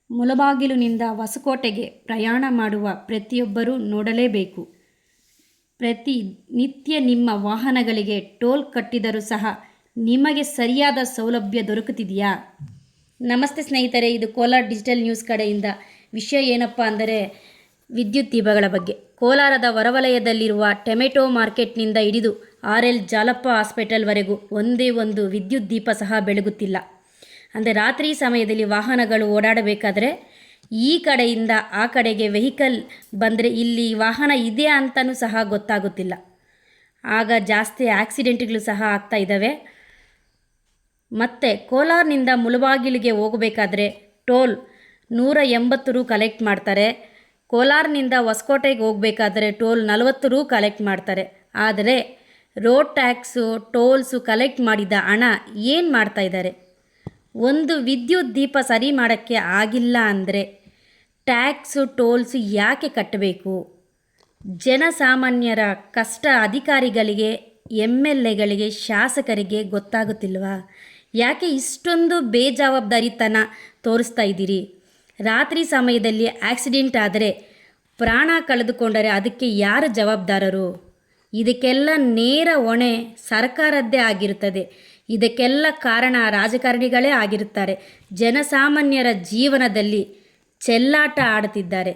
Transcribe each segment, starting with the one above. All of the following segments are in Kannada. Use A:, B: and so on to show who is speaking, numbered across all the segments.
A: ಮುಳಬಾಗಿಲಿನಿಂದ ಹೊಸಕೋಟೆಗೆ ಪ್ರಯಾಣ ಮಾಡುವ ಪ್ರತಿಯೊಬ್ಬರೂ ನೋಡಲೇಬೇಕು. ಪ್ರತಿನಿತ್ಯ ನಿಮ್ಮ ವಾಹನಗಳಿಗೆ ಟೋಲ್ ಕಟ್ಟಿದರೂ ಸಹ ನಿಮಗೆ ಸರಿಯಾದ ಸೌಲಭ್ಯ ದೊರಕುತ್ತಿದೆಯಾ? ನಮಸ್ತೆ ಸ್ನೇಹಿತರೆ, ಇದು ಕೋಲಾರ ಡಿಜಿಟಲ್ ನ್ಯೂಸ್ ಕಡೆಯಿಂದ. ವಿಷಯ ಏನಪ್ಪ ಅಂದರೆ ವಿದ್ಯುತ್ ದೀಪಗಳ ಬಗ್ಗೆ. ಕೋಲಾರದ ಹೊರವಲಯದಲ್ಲಿರುವ ಟೊಮೆಟೊ ಮಾರ್ಕೆಟ್ನಿಂದ ಹಿಡಿದು RL ಜಾಲಪ್ಪ ಹಾಸ್ಪಿಟಲ್ವರೆಗೂ ಒಂದೇ ಒಂದು ವಿದ್ಯುತ್ ದೀಪ ಸಹ ಬೆಳಗುತ್ತಿಲ್ಲ. ಅಂದರೆ ರಾತ್ರಿ ಸಮಯದಲ್ಲಿ ವಾಹನಗಳು ಓಡಾಡಬೇಕಾದ್ರೆ ಈ ಕಡೆಯಿಂದ ಆ ಕಡೆಗೆ ವೆಹಿಕಲ್ ಬಂದರೆ ಇಲ್ಲಿ ವಾಹನ ಇದೆ ಅಂತಲೂ ಸಹ ಗೊತ್ತಾಗುತ್ತಿಲ್ಲ. ಆಗ ಜಾಸ್ತಿ ಆಕ್ಸಿಡೆಂಟ್ಗಳು ಸಹ ಆಗ್ತಾ ಇದ್ದಾವೆ. ಮತ್ತು ಕೋಲಾರನಿಂದ ಮುಳಬಾಗಿಲಿಗೆ ಹೋಗಬೇಕಾದ್ರೆ ಟೋಲ್ 180 ರು ಕಲೆಕ್ಟ್ ಮಾಡ್ತಾರೆ. ಕೋಲಾರನಿಂದ ಹೊಸಕೋಟೆಗೆ ಹೋಗಬೇಕಾದ್ರೆ ಟೋಲ್ 40 ರು ಕಲೆಕ್ಟ್ ಮಾಡ್ತಾರೆ. ಆದರೆ ರೋಡ್ ಟ್ಯಾಕ್ಸು ಟೋಲ್ಸು ಕಲೆಕ್ಟ್ ಮಾಡಿದ ಹಣ ಏನು ಮಾಡ್ತಾ ಇದ್ದಾರೆ? ಒಂದು ವಿದ್ಯುತ್ ದೀಪ ಸರಿ ಮಾಡೋಕ್ಕೆ ಆಗಿಲ್ಲ ಅಂದರೆ ಟ್ಯಾಕ್ಸು ಟೋಲ್ಸು ಯಾಕೆ ಕಟ್ಟಬೇಕು? ಜನಸಾಮಾನ್ಯರ ಕಷ್ಟ ಅಧಿಕಾರಿಗಳಿಗೆ, MLAಗಳಿಗೆ, ಶಾಸಕರಿಗೆ ಗೊತ್ತಾಗುತ್ತಿಲ್ವಾ? ಯಾಕೆ ಇಷ್ಟೊಂದು ಬೇಜವಾಬ್ದಾರಿತನ ತೋರಿಸ್ತಾ ಇದ್ದೀರಿ? ರಾತ್ರಿ ಸಮಯದಲ್ಲಿ ಆಕ್ಸಿಡೆಂಟ್ ಆದರೆ, ಪ್ರಾಣ ಕಳೆದುಕೊಂಡರೆ ಅದಕ್ಕೆ ಯಾರು ಜವಾಬ್ದಾರರು? ಇದಕ್ಕೆಲ್ಲ ನೇರ ಹೊಣೆ ಸರ್ಕಾರದ್ದೇ ಆಗಿರುತ್ತದೆ. ಇದಕ್ಕೆಲ್ಲ ಕಾರಣ ರಾಜಕಾರಣಿಗಳೇ ಆಗಿರುತ್ತಾರೆ. ಜನಸಾಮಾನ್ಯರ ಜೀವನದಲ್ಲಿ ಚೆಲ್ಲಾಟ ಆಡುತ್ತಿದ್ದಾರೆ.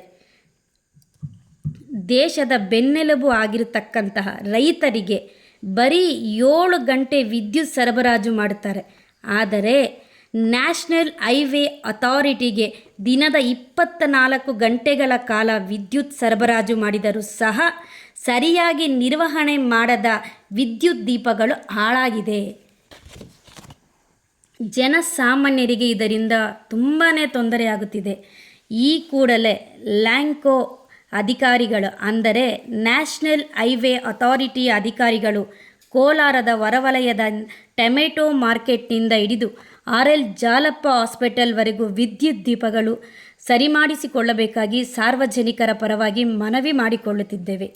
A: ದೇಶದ ಬೆನ್ನೆಲುಬು ಆಗಿರತಕ್ಕಂತಹ ರೈತರಿಗೆ ಬರೀ 7 ಗಂಟೆ ವಿದ್ಯುತ್ ಸರಬರಾಜು ಮಾಡುತ್ತಾರೆ. ಆದರೆ ನ್ಯಾಷನಲ್ ಹೈವೇ ಅಥಾರಿಟಿಗೆ ದಿನದ 24 ಗಂಟೆಗಳ ಕಾಲ ವಿದ್ಯುತ್ ಸರಬರಾಜು ಮಾಡಿದರೂ ಸಹ ಸರಿಯಾಗಿ ನಿರ್ವಹಣೆ ಮಾಡದ ವಿದ್ಯುತ್ ದೀಪಗಳು ಹಾಳಾಗಿದೆ. ಜನಸಾಮಾನ್ಯರಿಗೆ ಇದರಿಂದ ತುಂಬಾ ತೊಂದರೆಯಾಗುತ್ತಿದೆ. ಈ ಕೂಡಲೇ ಲ್ಯಾಂಕೋ ಅಧಿಕಾರಿಗಳು, ಅಂದರೆ ನ್ಯಾಷನಲ್ ಹೈವೇ ಅಥಾರಿಟಿ ಅಧಿಕಾರಿಗಳು ಕೋಲಾರದ ಹೊರವಲಯದ ಟೊಮೆಟೊ ಮಾರ್ಕೆಟ್ನಿಂದ ಹಿಡಿದು RL ಜಾಲಪ್ಪ ಹಾಸ್ಪಿಟಲ್ವರೆಗೂ ವಿದ್ಯುತ್ ದೀಪಗಳು ಸರಿಮಾಡಿಸಿಕೊಳ್ಳಬೇಕಾಗಿ ಸಾರ್ವಜನಿಕರ ಪರವಾಗಿ ಮನವಿ ಮಾಡಿಕೊಳ್ಳುತ್ತಿದ್ದೇವೆ.